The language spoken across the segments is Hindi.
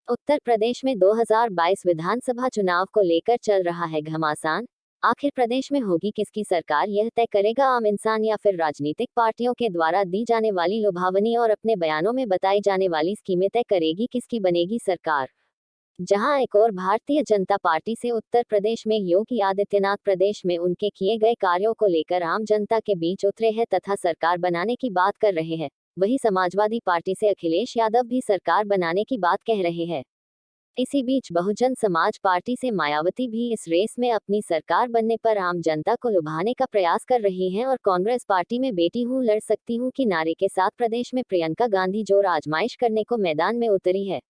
उत्तर प्रदेश में 2022 विधानसभा चुनाव को लेकर चल रहा है घमासान। आखिर प्रदेश में होगी किसकी सरकार, यह तय करेगा आम इंसान या फिर राजनीतिक पार्टियों के द्वारा दी जाने वाली लुभावनी और अपने बयानों में बताई जाने वाली स्कीमें तय करेगी किसकी बनेगी सरकार। जहां एक और भारतीय जनता पार्टी से उत्तर प्रदेश में योगी आदित्यनाथ प्रदेश में उनके किए गए कार्यों को लेकर आम जनता के बीच उतरे हैं तथा सरकार बनाने की बात कर रहे हैं, वहीं समाजवादी पार्टी से अखिलेश यादव भी सरकार बनाने की बात कह रहे हैं। इसी बीच बहुजन समाज पार्टी से मायावती भी इस रेस में अपनी सरकार बनने पर आम जनता को लुभाने का प्रयास कर रही हैं और कांग्रेस पार्टी में बेटी हूं लड़ सकती हूं के नारे के साथ प्रदेश में प्रियंका गांधी जोर आजमाइश करने को मैदान में उतरी है।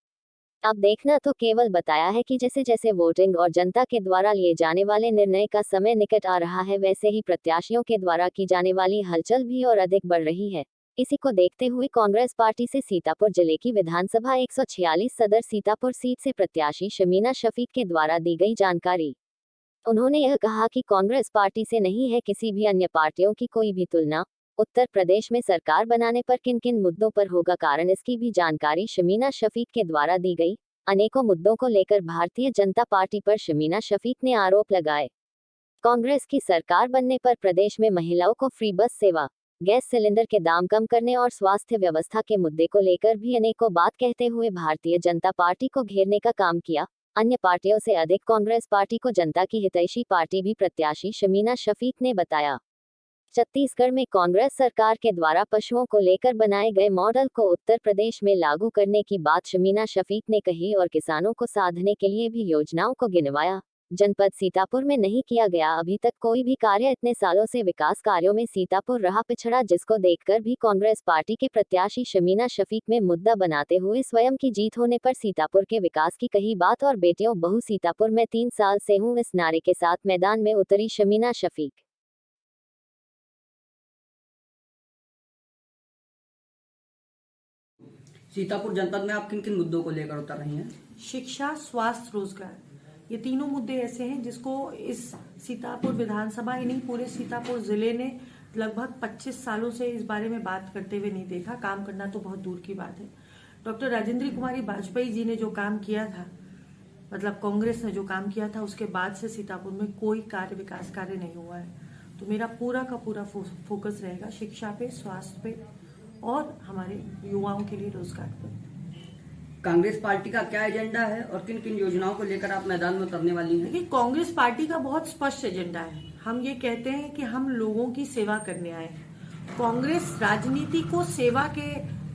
अब देखना तो केवल बताया है कि जैसे जैसे वोटिंग और जनता के द्वारा लिए जाने वाले निर्णय का समय निकट आ रहा है, वैसे ही प्रत्याशियों के द्वारा की जाने वाली हलचल भी और अधिक बढ़ रही है। इसी को देखते हुए कांग्रेस पार्टी से सीतापुर जिले की विधानसभा 146 सदर सीतापुर सीट से प्रत्याशी शमीना शफीक के द्वारा दी गई जानकारी। उन्होंने यह कहा कि कांग्रेस पार्टी से नहीं है किसी भी अन्य पार्टियों की कोई भी तुलना। उत्तर प्रदेश में सरकार बनाने पर किन किन मुद्दों पर होगा कारण, इसकी भी जानकारी शमीना शफीक के द्वारा दी गई। अनेकों मुद्दों को लेकर भारतीय जनता पार्टी पर शमीना शफीक ने आरोप लगाए। कांग्रेस की सरकार बनने पर प्रदेश में महिलाओं को फ्री बस सेवा, गैस सिलेंडर के दाम कम करने और स्वास्थ्य व्यवस्था के मुद्दे को लेकर भी अनेकों बात कहते हुए भारतीय जनता पार्टी को घेरने का काम किया। अन्य पार्टियों से अधिक कांग्रेस पार्टी को जनता की हितैषी पार्टी भी प्रत्याशी शमीना शफीक ने बताया। छत्तीसगढ़ में कांग्रेस सरकार के द्वारा पशुओं को लेकर बनाए गए मॉडल को उत्तर प्रदेश में लागू करने की बात शमीना शफीक ने कही और किसानों को साधने के लिए भी योजनाओं को गिनवाया। जनपद सीतापुर में नहीं किया गया अभी तक कोई भी कार्य, इतने सालों से विकास कार्यों में सीतापुर रहा पिछड़ा, जिसको देखकर भी कांग्रेस पार्टी के प्रत्याशी शमीना शफीक में मुद्दा बनाते हुए स्वयं की जीत होने पर सीतापुर के विकास की कही बात और बेटियों बहू सीतापुर में 3 साल से हूं, इस नारे के साथ मैदान में उतरी शमीना शफीक। सीतापुर जनपद में आप किन किन मुद्दों को लेकर उतर रही हैं? शिक्षा, स्वास्थ्य, रोजगार, ये तीनों मुद्दे ऐसे हैं जिसको इस सीतापुर विधानसभा ही नहीं पूरे सीतापुर जिले ने लगभग 25 सालों से इस बारे में बात करते हुए नहीं देखा। काम करना तो बहुत दूर की बात है। डॉक्टर राजेंद्र कुमारी वाजपेयी जी ने जो काम किया था, मतलब कांग्रेस ने जो काम किया था, उसके बाद से सीतापुर में कोई कार्य, विकास कार्य नहीं हुआ है। तो मेरा पूरा का पूरा फोकस रहेगा शिक्षा पे, स्वास्थ्य पे और हमारे युवाओं के लिए रोजगार पे। कांग्रेस पार्टी का क्या एजेंडा है और किन किन योजनाओं को लेकर आप मैदान में उतरने वाली हैं? देखिए, कांग्रेस पार्टी का बहुत स्पष्ट एजेंडा है। हम ये कहते हैं कि हम लोगों की सेवा करने आए हैं। कांग्रेस राजनीति को सेवा के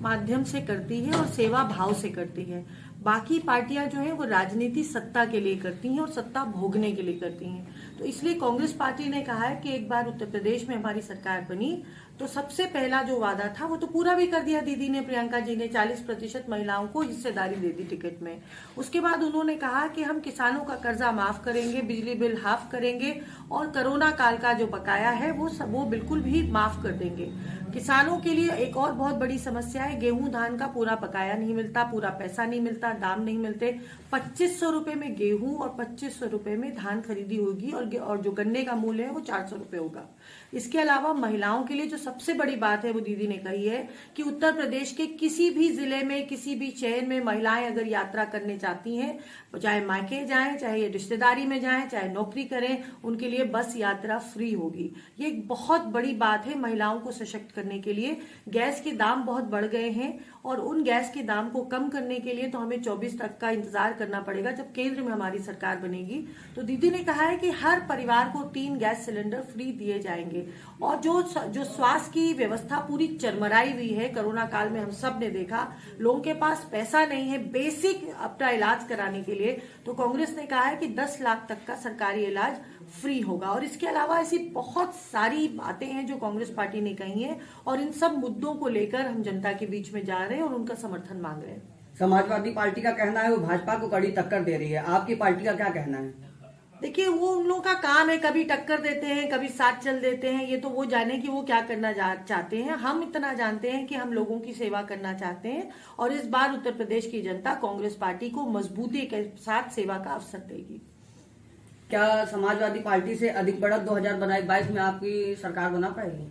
माध्यम से करती है और सेवा भाव से करती है। बाकी पार्टियां जो है वो राजनीति सत्ता के लिए करती हैं और सत्ता भोगने के लिए करती हैं। तो इसलिए कांग्रेस पार्टी ने कहा है कि एक बार उत्तर प्रदेश में हमारी सरकार बनी तो सबसे पहला जो वादा था वो तो पूरा भी कर दिया दीदी ने, प्रियंका जी ने 40% महिलाओं को हिस्सेदारी दे दी टिकट में। उसके बाद उन्होंने कहा कि हम किसानों का कर्जा माफ करेंगे, बिजली बिल हाफ करेंगे और कोरोना काल का जो बकाया है वो बिल्कुल भी माफ कर देंगे। किसानों के लिए एक और बहुत बड़ी समस्या है, गेहूं धान का पूरा बकाया नहीं मिलता, पूरा पैसा नहीं मिलता, दाम नहीं मिलते। 2500 रुपए में गेहूं और 2500 रुपए में धान खरीदी होगी और जो गन्ने का मूल्य है वो 400 रुपए होगा। इसके अलावा महिलाओं के लिए जो सबसे बड़ी बात है वो दीदी ने कही है कि उत्तर प्रदेश के किसी भी जिले में, किसी भी शहर में महिलाएं अगर यात्रा करने चाहती हैं, चाहे मायके जाएं, चाहे रिश्तेदारी में जाएं, चाहे नौकरी करें, उनके लिए बस यात्रा फ्री होगी। ये एक बहुत बड़ी बात है महिलाओं को सशक्त करने के लिए। गैस के दाम बहुत बढ़ गए हैं और उन गैस के दाम को कम करने के लिए तो हमें 24 तक का इंतजार करना पड़ेगा जब केंद्र में हमारी सरकार बनेगी। तो दीदी ने कहा है कि हर परिवार को 3 गैस सिलेंडर फ्री दिए जाएंगे। और जो स्वास्थ्य की व्यवस्था पूरी चरमराई हुई है, कोरोना काल में हम सब ने देखा, लोगों के पास पैसा नहीं है बेसिक अपना इलाज कराने के लिए, तो कांग्रेस ने कहा है कि 10 लाख तक का सरकारी इलाज फ्री होगा। और इसके अलावा ऐसी बहुत सारी बातें हैं जो कांग्रेस पार्टी ने कही है और इन सब मुद्दों को लेकर हम जनता के बीच में जा रहे हैं और उनका समर्थन मांग रहे हैं। समाजवादी पार्टी का कहना है वो भाजपा को कड़ी टक्कर दे रही है, आपकी पार्टी का क्या कहना है? देखिए, वो उन लोगों का काम है, कभी टक्कर देते हैं, कभी साथ चल देते हैं। ये तो वो जाने कि वो क्या करना चाहते हैं। हम इतना जानते हैं कि हम लोगों की सेवा करना चाहते हैं और इस बार उत्तर प्रदेश की जनता कांग्रेस पार्टी को मजबूती के साथ सेवा का अवसर देगी। क्या समाजवादी पार्टी से अधिक बढ़त 2022 में आपकी सरकार बना पाएगी?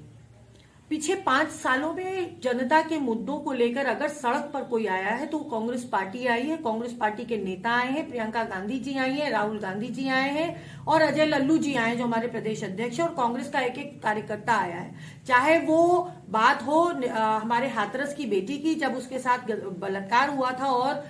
पिछले 5 सालों में जनता के मुद्दों को लेकर अगर सड़क पर कोई आया है तो कांग्रेस पार्टी आई है। कांग्रेस पार्टी के नेता आए हैं, प्रियंका गांधी जी आई हैं, राहुल गांधी जी आए हैं और अजय लल्लू जी आए हैं जो हमारे प्रदेश अध्यक्ष हैं, और कांग्रेस का एक एक कार्यकर्ता आया है। चाहे वो बात हो हमारे हाथरस की बेटी की, जब उसके साथ बलात्कार हुआ था और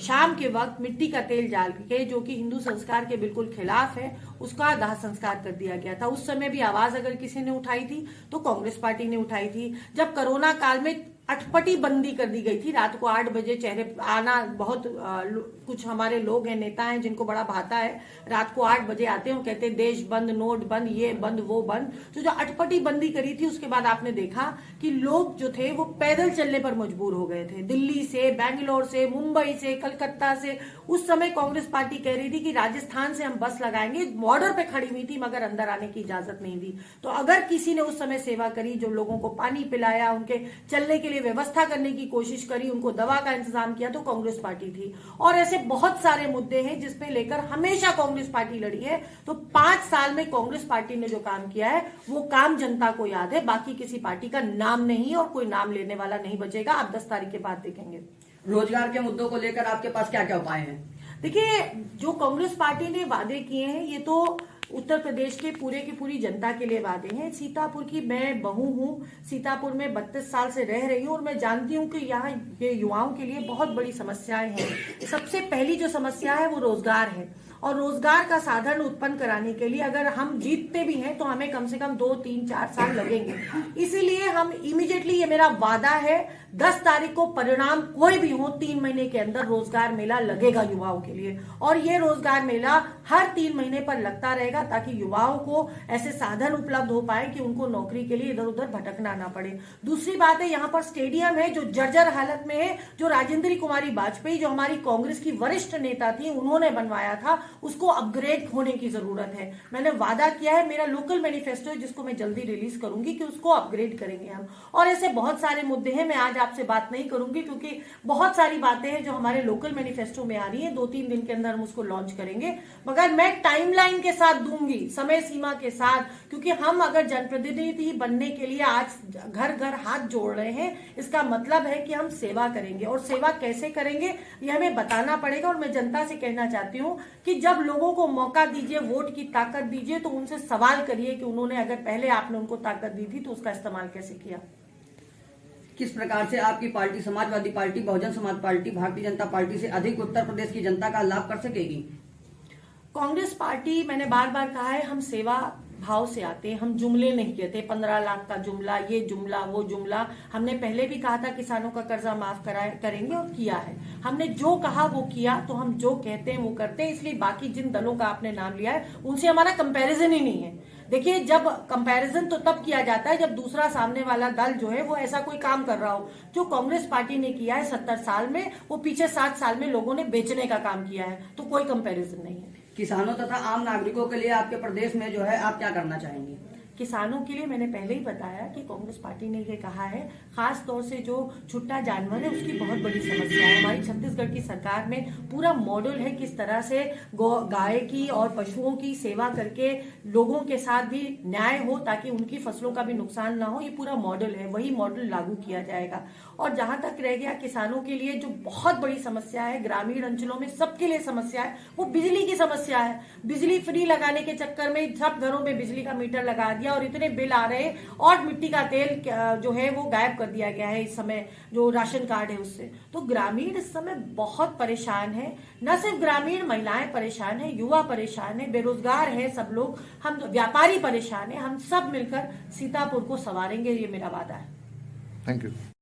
शाम के वक्त मिट्टी का तेल डाल के, जो कि हिंदू संस्कार के बिल्कुल खिलाफ है, उसका दाह संस्कार कर दिया गया था। उस समय भी आवाज अगर किसी ने उठाई थी तो कांग्रेस पार्टी ने उठाई थी। जब कोरोना काल में अटपटी बंदी कर दी गई थी, रात को 8 बजे चेहरे आना, बहुत कुछ हमारे लोग हैं, नेता हैं जिनको बड़ा भाता है, रात को 8 बजे आते हैं, कहते हैं देश बंद, नोट बंद, ये बंद, वो बंद। तो जो अटपटी बंदी करी थी उसके बाद आपने देखा कि लोग जो थे वो पैदल चलने पर मजबूर हो गए थे, दिल्ली से, बैंगलोर से, मुंबई से, कलकत्ता से। उस समय कांग्रेस पार्टी कह रही थी कि राजस्थान से हम बस लगाएंगे, बॉर्डर पे खड़ी हुई थी मगर अंदर आने की इजाजत नहीं दी। तो अगर किसी ने उस समय सेवा करी, जो लोगों को पानी पिलाया, उनके चलने के लिए व्यवस्था करने की कोशिश करी, उनको दवा का इंतजाम किया, तो कांग्रेस पार्टी थी। और ऐसे बहुत सारे मुद्दे हैं जिसपे लेकर हमेशा कांग्रेस पार्टी लड़ी है। तो 5 साल में कांग्रेस पार्टी ने जो काम किया है वो काम जनता को याद है, बाकी किसी पार्टी का नाम नहीं, और कोई नाम लेने वाला नहीं बचेगा। आप 10 तारीख के बाद देखेंगे। रोजगार के मुद्दों को लेकर आपके पास क्या क्या उपाय हैं? देखिए, जो कांग्रेस पार्टी ने वादे किए हैं ये तो उत्तर प्रदेश के पूरे की पूरी जनता के लिए वादे हैं। सीतापुर की मैं बहू हूँ, सीतापुर में 32 साल से रह रही हूँ और मैं जानती हूँ कि यहाँ के युवाओं के लिए बहुत बड़ी समस्याएं हैं। सबसे पहली जो समस्या है वो रोजगार है, और रोजगार का साधन उत्पन्न कराने के लिए अगर हम जीतते भी हैं तो हमें कम से कम 2, 3, 4 साल लगेंगे। इसीलिए हम इमीडिएटली, ये मेरा वादा है, 10 तारीख को परिणाम कोई भी हो, 3 महीने के अंदर रोजगार मेला लगेगा युवाओं के लिए। और ये रोजगार मेला हर 3 महीने पर लगता रहेगा ताकि युवाओं को ऐसे साधन उपलब्ध हो पाए कि उनको नौकरी के लिए इधर उधर भटकना ना पड़े। दूसरी बात है, यहाँ पर स्टेडियम है जो जर्जर हालत में है, जो राजेंद्र कुमारी वाजपेयी, जो हमारी कांग्रेस की वरिष्ठ नेता थी, उन्होंने बनवाया था, उसको अपग्रेड होने की जरूरत है। मैंने वादा किया है, मेरा लोकल मैनिफेस्टो है जिसको मैं जल्दी रिलीज करूंगी, कि उसको अपग्रेड करेंगे हम। और ऐसे बहुत सारे मुद्दे हैं, मैं आज आपसे बात नहीं करूंगी क्योंकि बहुत सारी बातें हैं जो हमारे लोकल मैनिफेस्टो में आ रही हैं। 2-3 दिन के अंदर हम उसको लॉन्च करेंगे, मगर मैं टाइमलाइन के साथ दूंगी, समय सीमा के साथ, क्योंकि हम अगर जनप्रतिनिधि बनने के लिए आज घर घर हाथ जोड़ रहे हैं, इसका मतलब है कि हम सेवा करेंगे। और सेवा कैसे करेंगे ये हमें बताना पड़ेगा। और मैं जनता से कहना चाहती हूँ कि जब लोगों को मौका दीजिए, वोट की ताकत दीजिए, तो उनसे सवाल करिए कि उन्होंने, अगर पहले आपने उनको ताकत दी थी तो उसका इस्तेमाल कैसे किया। किस प्रकार से आपकी party, Samajwadi party, Bahujan Samaj party, Bharatiya Janata party से अधिक उत्तर प्रदेश की जनता का लाभ कर सकेगी? कांग्रेस पार्टी, मैंने बार बार कहा है, हम सेवा भाव से आते हैं, हम जुमले नहीं कहते। 15 लाख का जुमला, ये जुमला, वो जुमला। हमने पहले भी कहा था किसानों का कर्जा माफ करेंगे, और किया है। हमने जो कहा वो किया, तो हम जो कहते हैं वो करते हैं। इसलिए बाकी जिन दलों का आपने नाम लिया है उनसे हमारा कंपैरिजन ही नहीं है। देखिए, जब कंपैरिजन तो तब किया जाता है जब दूसरा सामने वाला दल जो है वो ऐसा कोई काम कर रहा हो। जो कांग्रेस पार्टी ने किया है 70 साल में, वो पीछे 7 साल में लोगों ने बेचने का काम किया है, तो कोई कंपैरिजन नहीं है। किसानों तथा आम नागरिकों के लिए आपके प्रदेश में जो है आप क्या करना चाहेंगे? किसानों के लिए मैंने पहले ही बताया कि कांग्रेस पार्टी ने ये कहा है, खास तौर से जो छुट्टा जानवर है उसकी बहुत बड़ी समस्या है। हमारी छत्तीसगढ़ की सरकार में पूरा मॉडल है किस तरह से गाय की और पशुओं की सेवा करके लोगों के साथ भी न्याय हो, ताकि उनकी फसलों का भी नुकसान ना हो। ये पूरा मॉडल है, वही मॉडल लागू किया जाएगा। और जहां तक रह गया किसानों के लिए जो बहुत बड़ी समस्या है, ग्रामीण अंचलों में सबके लिए समस्या है, वो बिजली की समस्या है। बिजली फ्री लगाने के चक्कर में सब घरों में बिजली का मीटर लगा दिया और इतने बिल आ रहे, और मिट्टी का तेल जो है वो गायब कर दिया गया है इस समय, जो राशन कार्ड है उससे। तो ग्रामीण इस समय बहुत परेशान है। न सिर्फ ग्रामीण, महिलाएं परेशान है, युवा परेशान है, बेरोजगार है सब लोग, हम व्यापारी परेशान है। हम सब मिलकर सीतापुर को संवारेंगे, ये मेरा वादा है। Thank you.